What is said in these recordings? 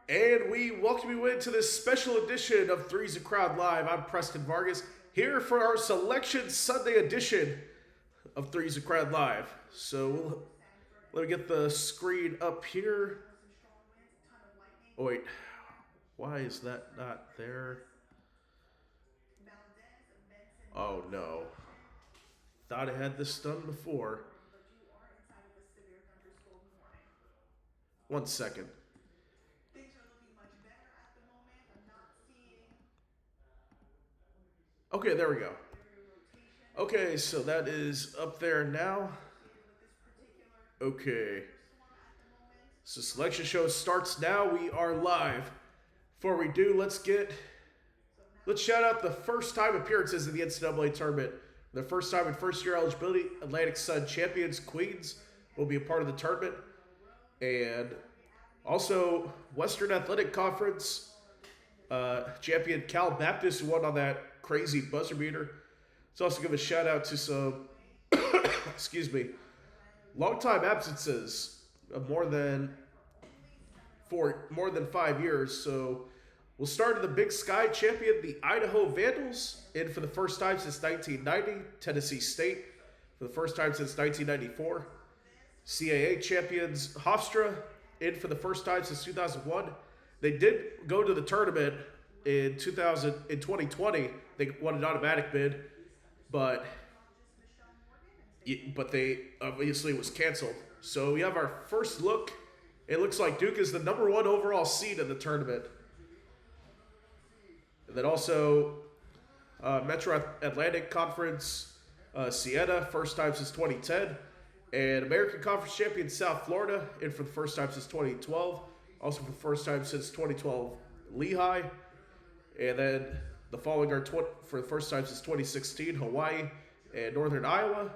And we welcome you into this special edition of Three's a Crowd Live. I'm Preston Vargas, here for our Selection Sunday edition of Three's a Crowd Live. So let me get the screen up here. Oh wait, why is that not there? Oh no. Thought I had this done before. One second. Okay, there we go. Okay, so that is up there now. Okay. So selection show starts now. We are live. Before we do, let's shout out the first time appearances in the NCAA tournament. The first time in first year eligibility, Atlantic Sun champions Queens will be a part of the tournament. And also Western Athletic Conference champion Cal Baptist who won on that crazy buzzer beater. Let's also give a shout out to some excuse me, long time absences of more than 5 years. So we'll start in the Big Sky champion, the Idaho Vandals, in for the first time since 1990. Tennessee State for the first time since 1994. CAA champions Hofstra in for the first time since 2001. They did go to the tournament in 2020. They won an automatic bid, but they obviously was canceled. So we have our first look. It looks like Duke is the number 1 overall seed in the tournament. And then also Metro Atlantic Conference, Siena, first time since 2010. And American Conference champion South Florida, in for the first time since 2012. Also for the first time since 2012, Lehigh. And then the following are for the first time since 2016, Hawaii and Northern Iowa.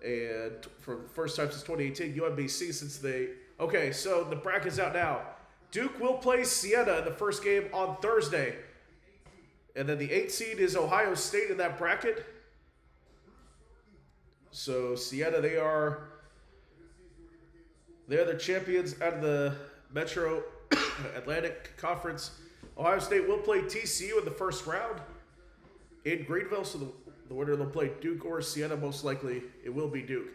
And for the first time since 2018, UMBC since they... Okay, so the bracket's out now. Duke will play Siena in the first game on Thursday. And then the 8th seed is Ohio State in that bracket. So Siena, they're the champions out of the Metro Atlantic Conference. Ohio State will play TCU in the first round in Greenville. So the winner, they'll play Duke or Siena. Most likely it will be Duke.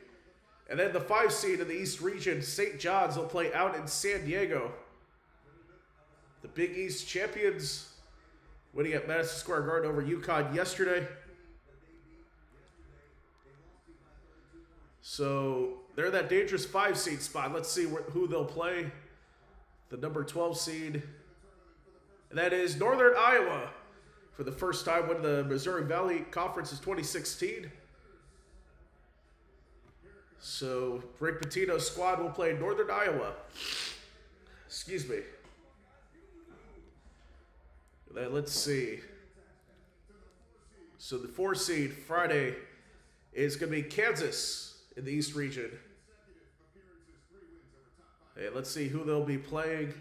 And then the 5 seed in the East region, St. John's, will play out in San Diego. The Big East champions winning at Madison Square Garden over UConn yesterday. So they're that dangerous 5 seed spot. Let's see who they'll play. The number 12 seed. And that is Northern Iowa. For the first time winning the Missouri Valley Conference in 2016. So Rick Pitino's squad will play Northern Iowa. Excuse me. Then let's see. So the 4 seed Friday is going to be Kansas in the East region. And let's see who they'll be playing.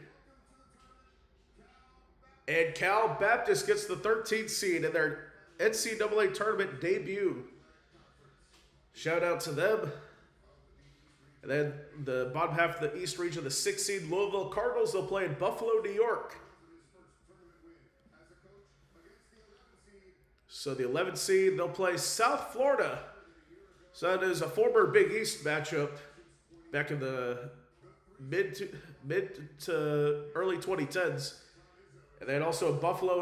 And Cal Baptist gets the 13th seed in their NCAA tournament debut. Shout out to them. And then the bottom half of the East region, the 6th seed Louisville Cardinals, they'll play in Buffalo, New York. So the 11th seed, they'll play South Florida. So that is a former Big East matchup back in the mid to early 2010s. And then also in Buffalo,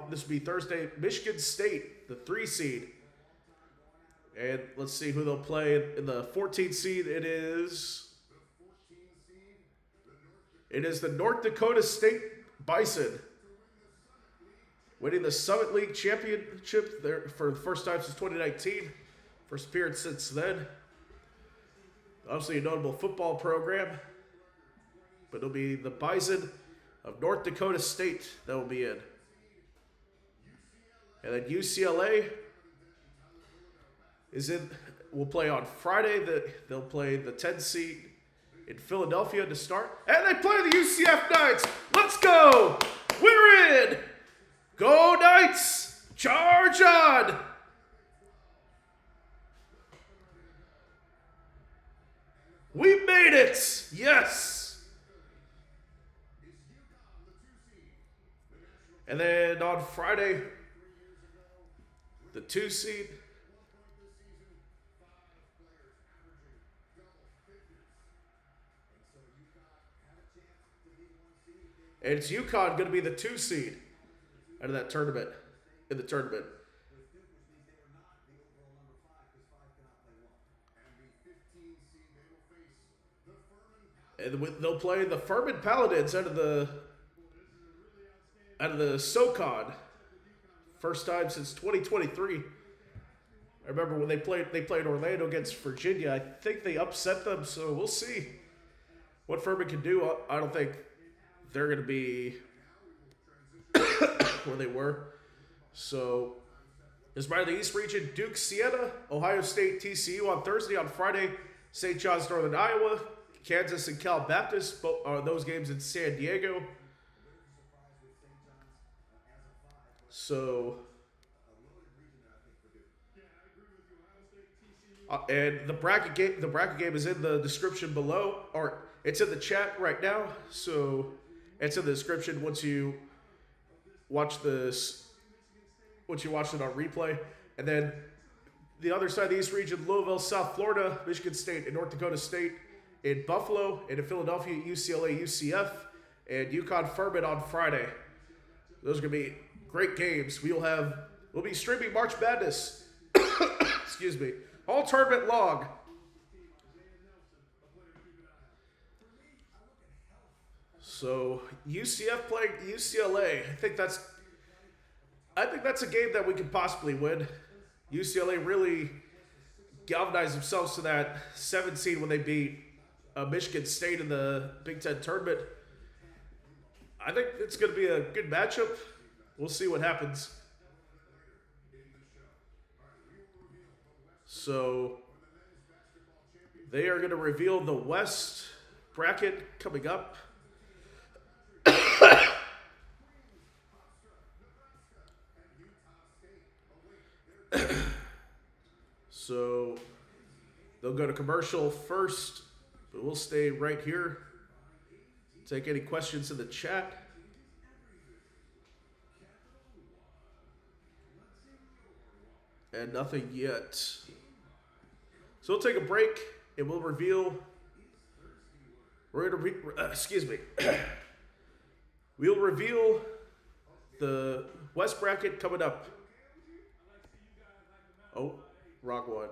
this will be Thursday, Michigan State, the 3 seed. And let's see who they'll play in the 14th seed. It is the North Dakota State Bison, winning the Summit League Championship there for the first time since 2019. First appearance since then. Obviously a notable football program. But it'll be the Bison of North Dakota State that will be in. And then UCLA will play on Friday. They'll play the 10th seed in Philadelphia to start. And they play the UCF Knights. Let's go! We're in! Go Knights! Charge on! We made it! Yes! And then on Friday, the 2 seed. And it's UConn going to be the 2 seed out of that tournament, in the tournament. And they'll play the Furman Paladins out of the SoCon. First time since 2023. I remember when they played Orlando against Virginia. I think they upset them, so we'll see what Furman can do. I don't think they're going to be where they were. So, it's by the East Region, Duke, Siena, Ohio State, TCU on Thursday. On Friday, St. John's, Northern Iowa, Kansas, and Cal Baptist. Both are those games in San Diego. So, and the bracket game is in the description below, or it's in the chat right now. So, it's in the description once you watch this. Once you watch it on replay, and then the other side of the East Region, Louisville, South Florida, Michigan State, and North Dakota State in Buffalo, and in Philadelphia, UCLA, UCF, and UConn Furman on Friday. Those are going to be great games. We'll be streaming March Madness. Excuse me. All tournament long. So UCF playing UCLA. I think that's a game that we could possibly win. UCLA really galvanized themselves to that 7 seed when they beat Michigan State in the Big Ten tournament. I think it's going to be a good matchup. We'll see what happens. So they are going to reveal the West bracket coming up. So they'll go to commercial first, but we'll stay right here. Take any questions in the chat. And nothing yet. So we'll take a break and we'll reveal. We'll reveal the West bracket coming up. Oh, wrong one.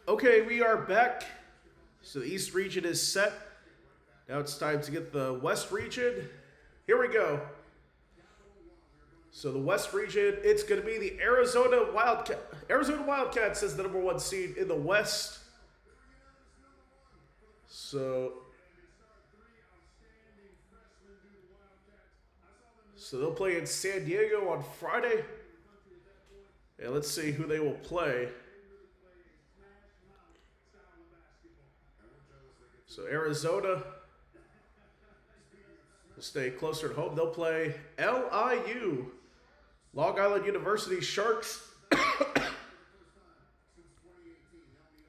Okay, we are back. So the East region is set. Now it's time to get the West region. Here we go. So the West region, it's going to be the Arizona Wildcat. Arizona Wildcats is the #1 seed in the West. So they'll play in San Diego on Friday. And let's see who they will play. So Arizona will stay closer to home. They'll play LIU, Long Island University Sharks. For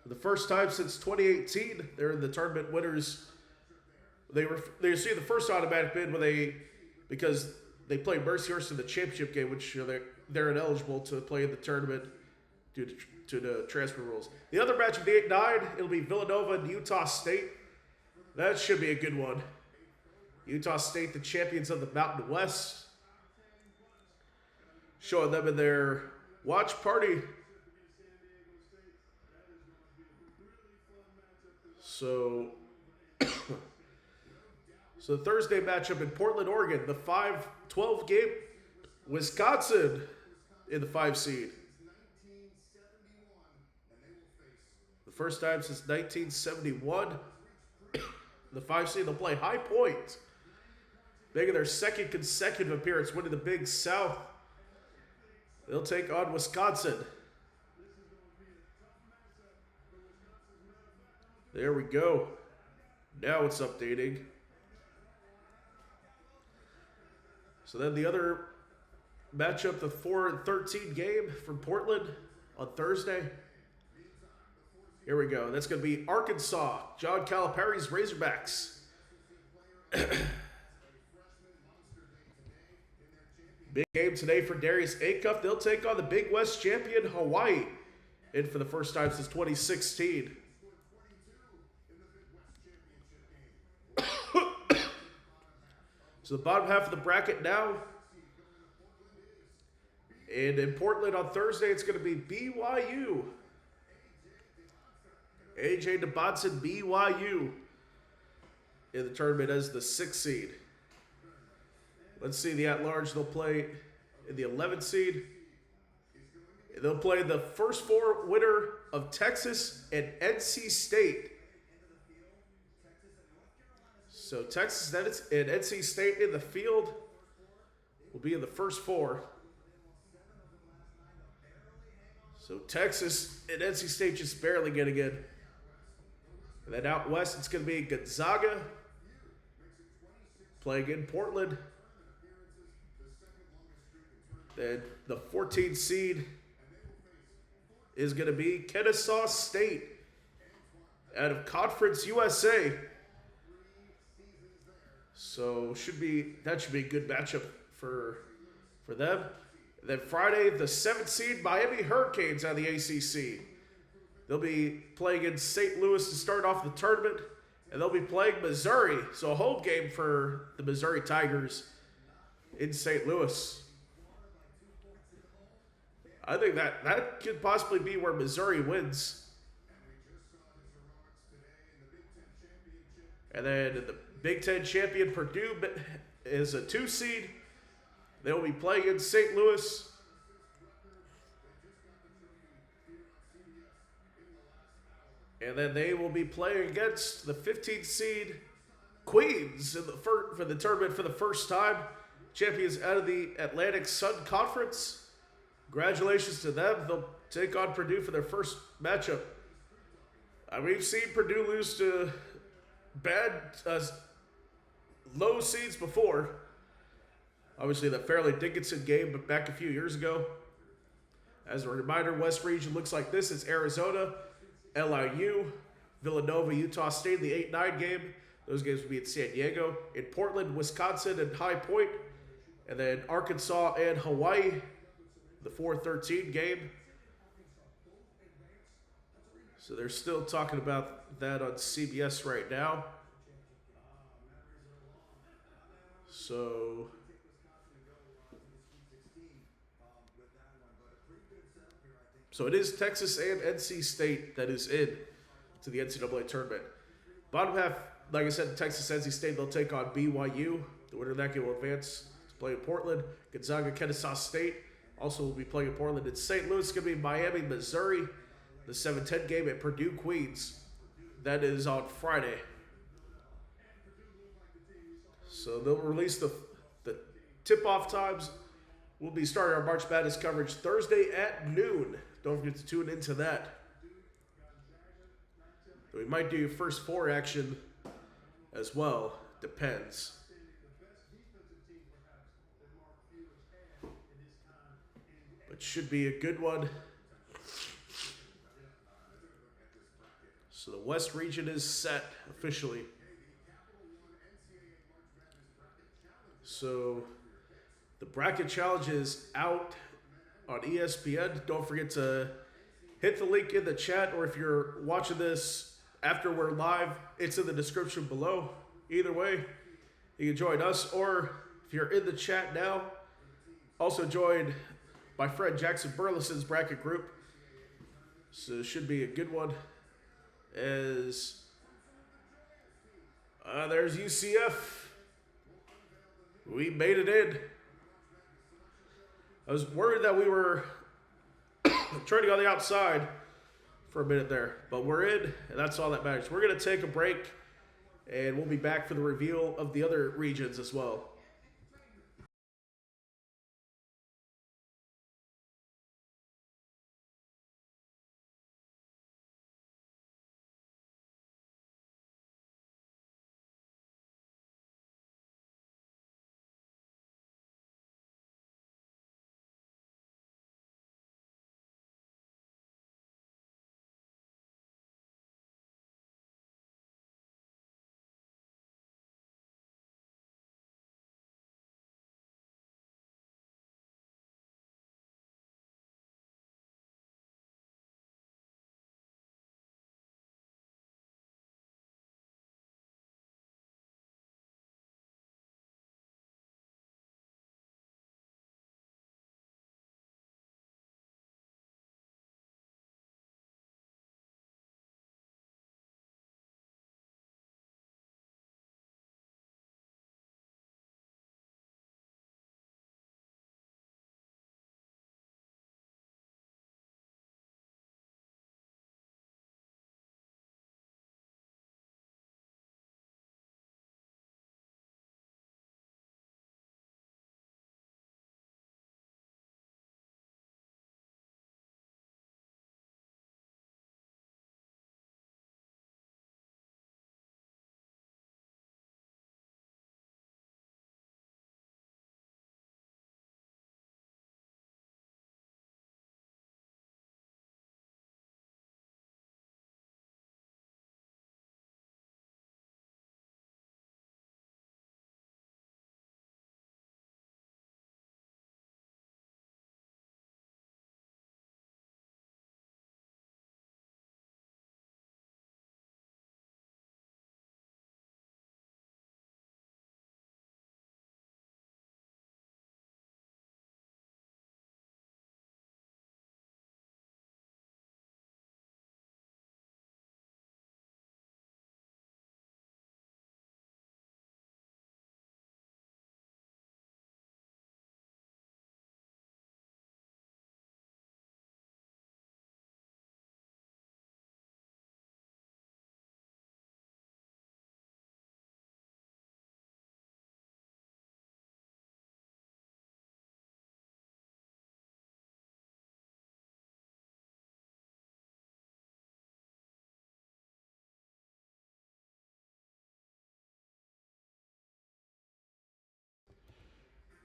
the first time since 2018, they're in the tournament winners. They received the first automatic bid because they played Mercyhurst in the championship game, which they're ineligible to play in the tournament due to the transfer rules. The other match of the 8-9, it'll be Villanova and Utah State. That should be a good one. Utah State, the champions of the Mountain West. Showing them in their watch party. So the Thursday matchup in Portland, Oregon, the 5-12 game, Wisconsin in the 5 seed. The first time since 1971. The 5 seed, they'll play High Point, making their second consecutive appearance, winning the Big South. They'll take on Wisconsin. There we go. Now it's updating. So then the other matchup, the 4-13 game from Portland on Thursday. Here we go. That's going to be Arkansas, John Calipari's Razorbacks. Big game today for Darius Acuff. They'll take on the Big West champion, Hawaii, in for the first time since 2016. So the bottom half of the bracket now. And in Portland on Thursday, it's going to be BYU. AJ DeBonson, BYU, in the tournament as the 6th seed. Let's see the at-large. They'll play in the 11th seed. They'll play the first 4 winner of Texas and NC State. So Texas and NC State in the field will be in the first 4. So Texas and NC State just barely getting in. And then out west, it's going to be Gonzaga playing in Portland. Then the 14th seed is going to be Kennesaw State out of Conference USA. So that should be a good matchup for them. And then Friday, the 7th seed, Miami Hurricanes out of the ACC. They'll be playing in St. Louis to start off the tournament, and they'll be playing Missouri. So a home game for the Missouri Tigers in St. Louis. I think that could possibly be where Missouri wins. And then the Big Ten champion Purdue is a 2 seed. They'll be playing in St. Louis. And then they will be playing against the 15th seed Queens for the tournament for the first time. Champions out of the Atlantic Sun Conference. Congratulations to them. They'll take on Purdue for their first matchup. We've seen Purdue lose to bad, low seeds before. Obviously, the Fairleigh Dickinson game back a few years ago. As a reminder, West Region looks like this. It's Arizona, LIU, Villanova, Utah State in the 8-9 game. Those games will be in San Diego. In Portland, Wisconsin, and High Point. And then Arkansas and Hawaii, the 4-13 game. So they're still talking about that on CBS right now. So So it is Texas and NC State that is in to the NCAA tournament. Bottom half, like I said, Texas, NC State, they'll take on BYU. The winner of that game will advance to play in Portland. Gonzaga, Kennesaw State also will be playing in Portland. In St. Louis, it's going to be Miami, Missouri. The 7-10 game at Purdue, Queens. That is on Friday. So they'll release the tip-off times. We'll be starting our March Madness coverage Thursday at noon. Don't forget to tune into that. We might do first four action as well. Depends. But should be a good one. So the West region is set officially. So the bracket challenge is out on ESPN. Don't forget to hit the link in the chat, or if you're watching this after we're live, it's in the description below. Either way, you can join us, or if you're in the chat now, also join my friend Jackson Burleson's bracket group. So it should be a good one. As there's UCF. We made it in. I was worried that we were turning on the outside for a minute there, but we're in, and that's all that matters. We're going to take a break, and we'll be back for the reveal of the other regions as well.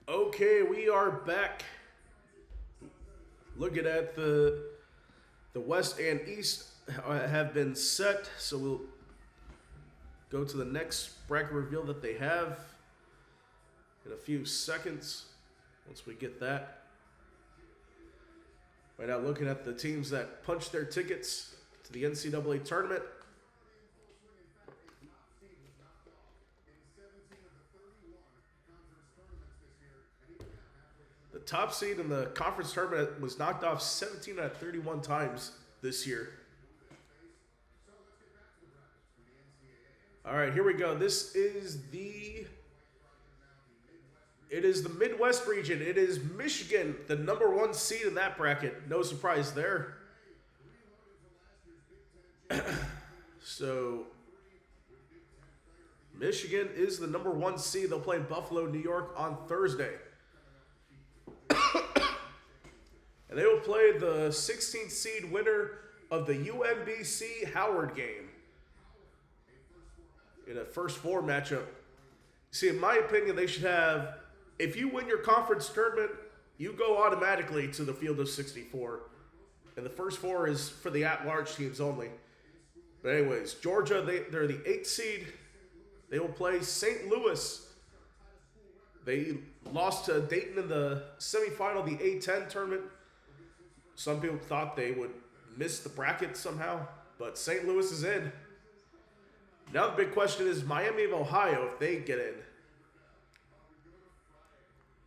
Okay, we are back. Looking at the West and East have been set, so we'll go to the next bracket reveal that they have in a few seconds once we get that. Right now, looking at the teams that punched their tickets to the NCAA tournament. The top seed in the conference tournament was knocked off 17 out of 31 times this year. All right, here we go. This is the Midwest region. It is Michigan, the #1 seed in that bracket. No surprise there. So, Michigan is the #1 seed. They'll play in Buffalo, New York on Thursday. And they will play the 16th seed winner of the UMBC Howard game in a first four matchup. See, in my opinion, they should have, if you win your conference tournament, you go automatically to the field of 64. And the first four is for the at-large teams only. But anyways, Georgia, they're the 8th seed. They will play St. Louis. They lost to Dayton in the semifinal, the A-10 tournament. Some people thought they would miss the bracket somehow, but St. Louis is in. Now the big question is Miami of Ohio, if they get in.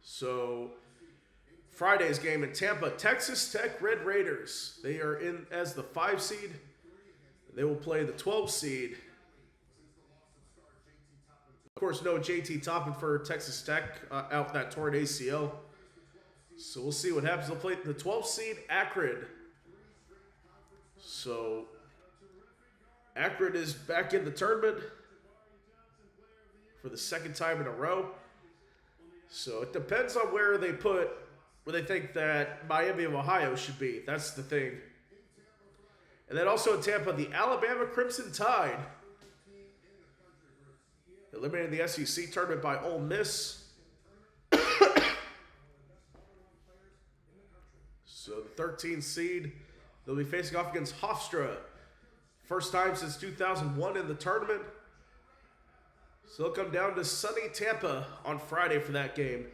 So, Friday's game in Tampa, Texas Tech Red Raiders. They are in as the 5 seed. They will play the 12 seed. Of course, no JT Toppin for Texas Tech out that torn ACL. So we'll see what happens. They'll play the 12th seed, Akron. So Akron is back in the tournament for the second time in a row. So it depends on where they think that Miami of Ohio should be. That's the thing. And then also in Tampa, the Alabama Crimson Tide eliminated the SEC tournament by Ole Miss. So the 13th seed, they'll be facing off against Hofstra. First time since 2001 in the tournament. So they'll come down to sunny Tampa on Friday for that game.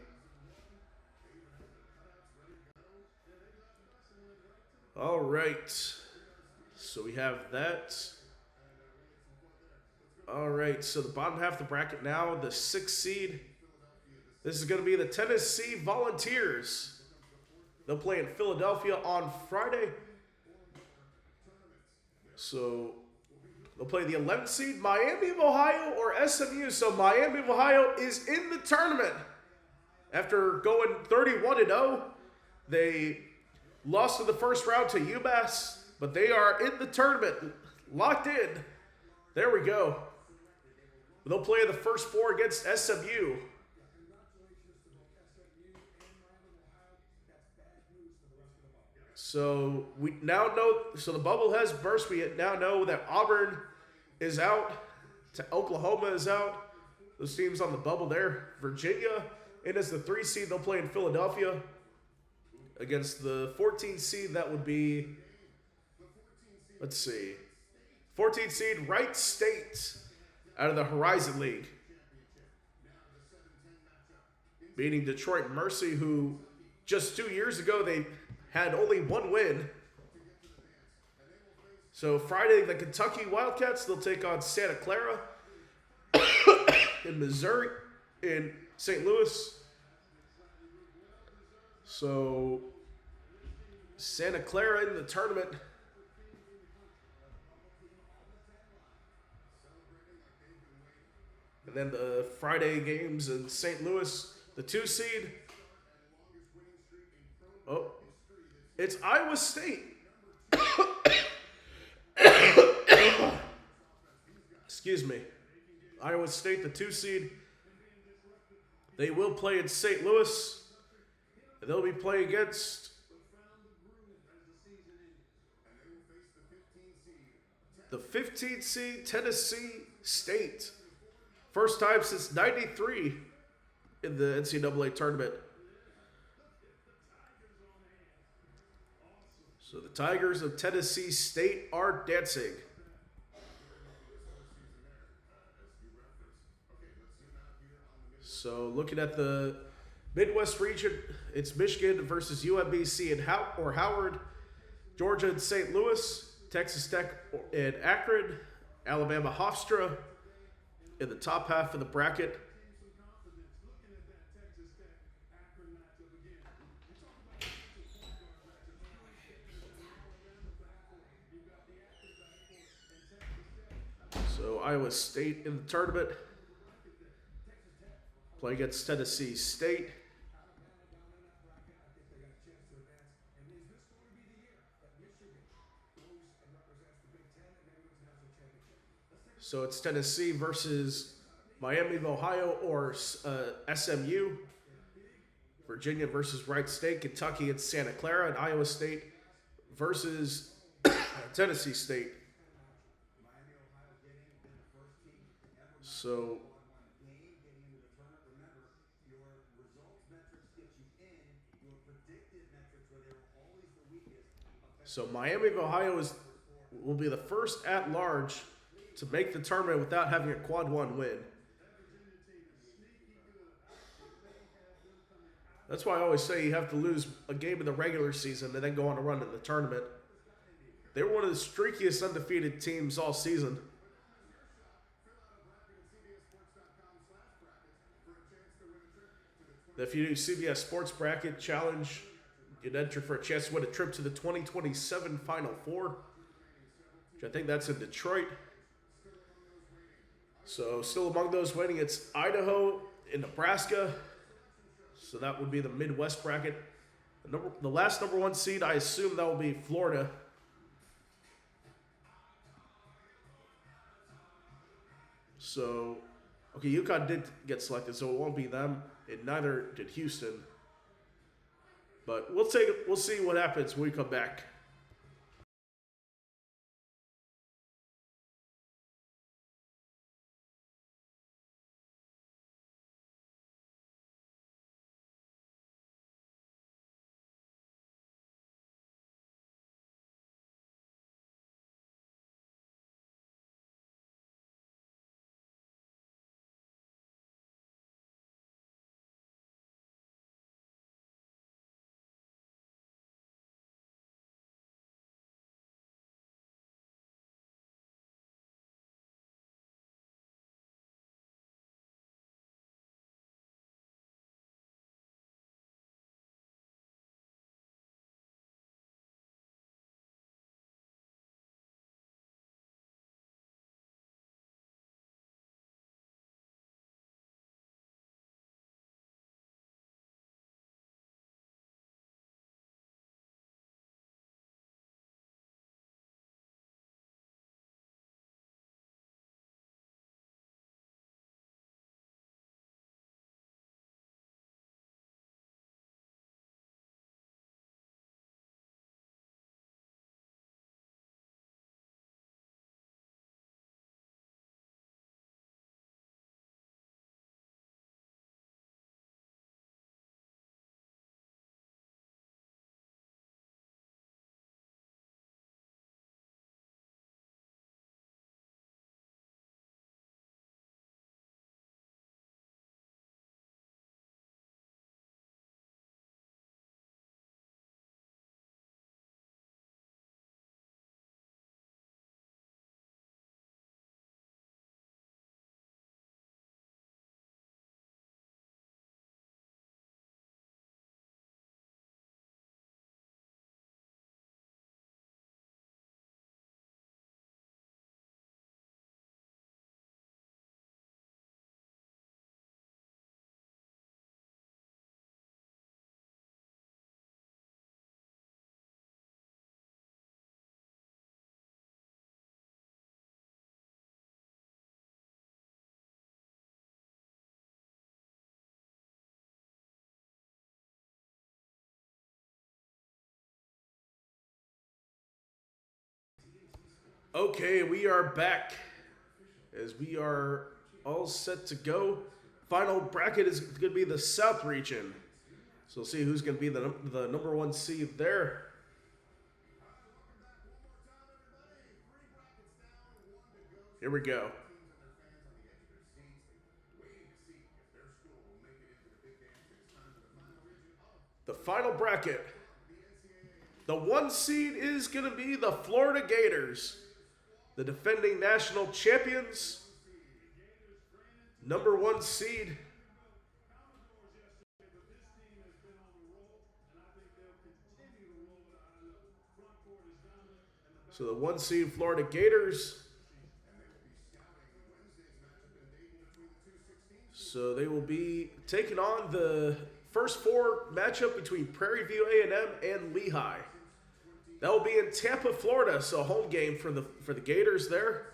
All right. So we have that. All right. So the bottom half of the bracket now, the 6th seed. This is going to be the Tennessee Volunteers. They'll play in Philadelphia on Friday. So they'll play the 11th seed, Miami of Ohio or SMU. So Miami of Ohio is in the tournament. After going 31-0, they lost in the first round to UMass, but they are in the tournament, locked in. There we go. They'll play the first four against SMU. So we now know, so the bubble has burst. We now know that Auburn is out, Oklahoma is out. Those teams on the bubble there. Virginia, and as the 3 seed, they'll play in Philadelphia against the 14th seed. That would be, let's see, 14th seed, Wright State out of the Horizon League. Beating Detroit Mercy, who just 2 years ago, they had only 1 win. So Friday, the Kentucky Wildcats, they'll take on Santa Clara in Missouri, in St. Louis. So Santa Clara in the tournament. And then the Friday games in St. Louis, the 2 seed. Oh, it's Iowa State. Excuse me. Iowa State, the 2 seed. They will play in St. Louis. And they'll be playing against the 15th seed, Tennessee State. First time since '93 in the NCAA tournament. So the Tigers of Tennessee State are dancing. So looking at the Midwest region, it's Michigan versus UMBC and Howard, Georgia and St. Louis, Texas Tech and Akron, Alabama Hofstra in the top half of the bracket. So Iowa State in the tournament. Play against Tennessee State. So it's Tennessee versus Miami of Ohio or SMU. Virginia versus Wright State. Kentucky and Santa Clara. And Iowa State versus Tennessee State. So Miami of Ohio will be the first at large to make the tournament without having a quad one win. That's why I always say you have to lose a game in the regular season and then go on a run in the tournament. They were one of the streakiest undefeated teams all season. If you do CBS Sports Bracket Challenge, you'd enter for a chance to win a trip to the 2027 Final Four, which I think that's in Detroit. So still among those winning, it's Idaho and Nebraska. So that would be the Midwest bracket. The last number one seed, I assume that will be Florida. So, okay, UConn did get selected, so it won't be them, and neither did Houston. But we'll see what happens when we come back. Okay, we are back as we are all set to go. Final bracket is going to be the South region. So we'll see who's going to be the number one seed there. Here we go. The final bracket. The one seed is going to be the Florida Gators, the defending national champions. Number one seed. So the 1 seed Florida Gators. So they will be taking on the first 4 matchup between Prairie View A&M and Lehigh. That will be in Tampa, Florida. So a home game for the Gators there.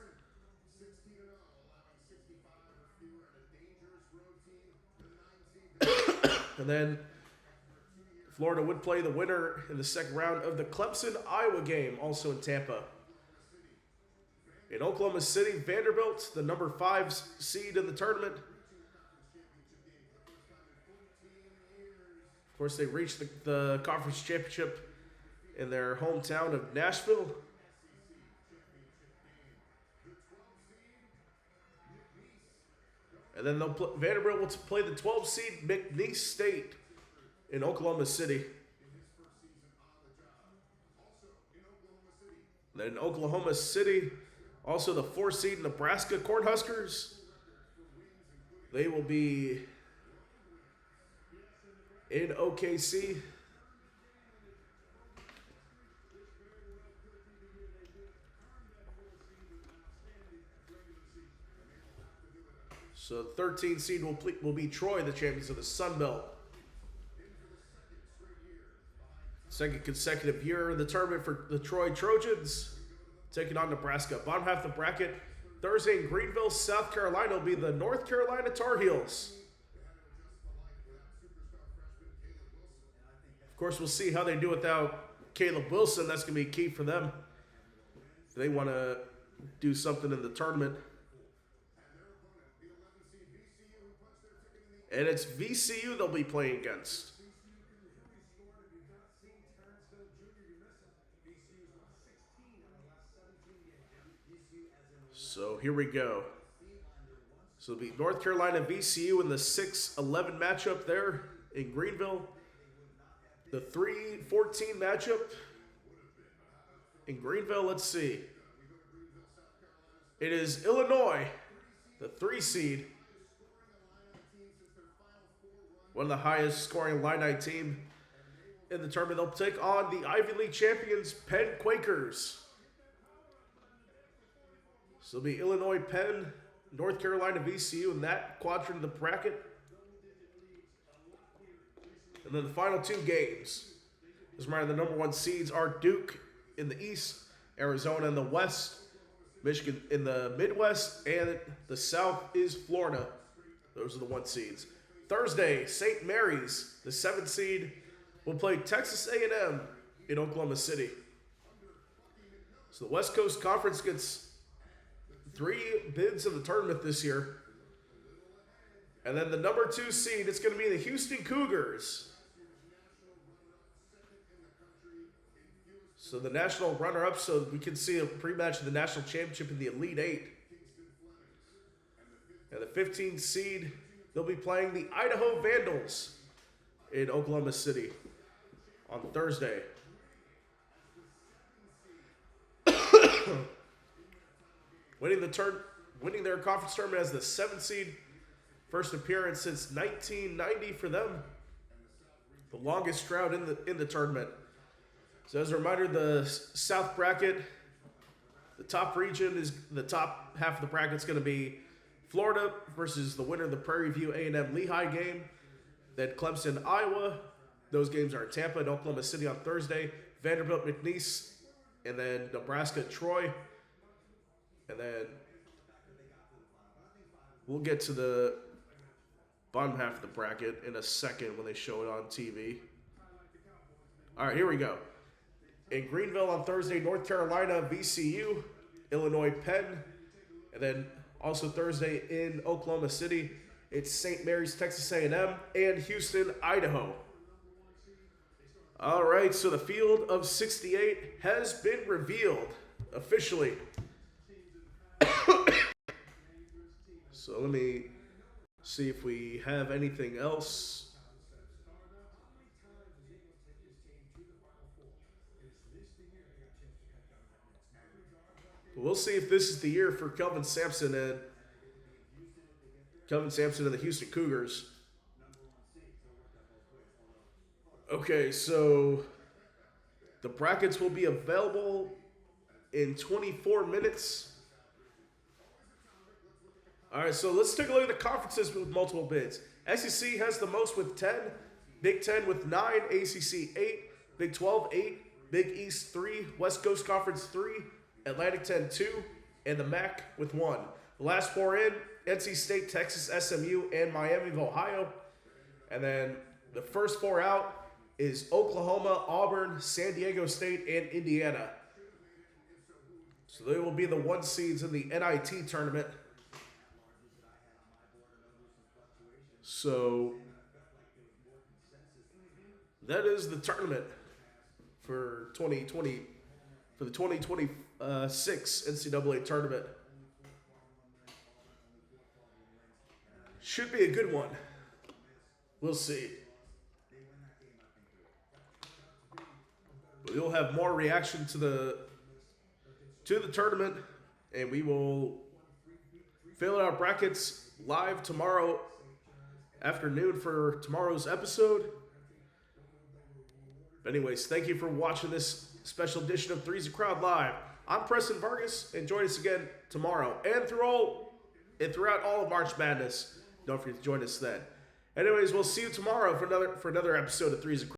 And then Florida would play the winner in the second round of the Clemson-Iowa game, also in Tampa. In Oklahoma City, Vanderbilt, the number 5 seed in the tournament. Of course, they reached the conference championship in their hometown of Nashville. And then Vanderbilt will play the 12 seed McNeese State in Oklahoma City. Then in Oklahoma City, also the 4 seed Nebraska Cornhuskers. They will be in OKC. So the 13 seed will be Troy, the champions of the Sun Belt. Second consecutive year in the tournament for the Troy Trojans, taking on Nebraska. Bottom half of the bracket, Thursday in Greenville, South Carolina will be the North Carolina Tar Heels. Of course, we'll see how they do without Caleb Wilson. That's going to be key for them. They want to do something in the tournament. And it's VCU they'll be playing against. So here we go. So it'll be North Carolina VCU in the 6-11 matchup there in Greenville. The 3-14 matchup in Greenville, let's see. It is Illinois, the 3 seed. One of the highest scoring Illini team in the tournament. They'll take on the Ivy League champions, Penn Quakers. So it'll be Illinois, Penn, North Carolina, VCU in that quadrant of the bracket. And then the final 2 games. As a reminder, the number 1 seeds are Duke in the East, Arizona in the West, Michigan in the Midwest, and the South is Florida. Those are the 1 seeds. Thursday, St. Mary's, the 7th seed, will play Texas A&M in Oklahoma City. So the West Coast Conference gets 3 bids in the tournament this year. And then the number 2 seed, it's going to be the Houston Cougars. So the national runner-up, so we can see a pre-match of the national championship in the Elite 8. And the 15th seed, they'll be playing the Idaho Vandals in Oklahoma City on Thursday. Winning their conference tournament as the 7th seed. First appearance since 1990 for them. The longest drought in the tournament. So as a reminder, the South bracket, the top region is the top half of the bracket is going to be Florida versus the winner of the Prairie View A&M Lehigh game. Then Clemson, Iowa. Those games are in Tampa and Oklahoma City on Thursday. Vanderbilt, McNeese, and then Nebraska, Troy. And then we'll get to the bottom half of the bracket in a second when they show it on TV. All right, here we go. In Greenville on Thursday, North Carolina, VCU, Illinois, Penn. And then also Thursday in Oklahoma City, it's St. Mary's, Texas A&M, and Houston, Idaho. All right, so the field of 68 has been revealed officially. So let me see if we have anything else. We'll see if this is the year for Kelvin Sampson and the Houston The brackets will be available in 24 minutes. All right, so let's take a look at the conferences with multiple bids. SEC has the most with 10, Big 10 with 9, ACC 8, Big 12 8, Big East 3, West Coast Conference 3, Atlantic 10 2, and the MAC with 1. The last four in, NC State, Texas, SMU, and Miami of Ohio. And then the first four out is Oklahoma, Auburn, San Diego State, and Indiana. So they will be the 1 seeds in the NIT tournament. So that is the tournament for 2020, for the 2026 NCAA tournament. Should be a good one. We'll see. We'll have more reaction to the tournament, and we will fill out our brackets live tomorrow afternoon for tomorrow's episode. But anyways, thank you for watching this special edition of Three's a Crowd Live. I'm Preston Vargas, and join us again tomorrow and throughout all of March Madness. Don't forget to join us then. Anyways, we'll see you tomorrow for another episode of Three's a Crowd.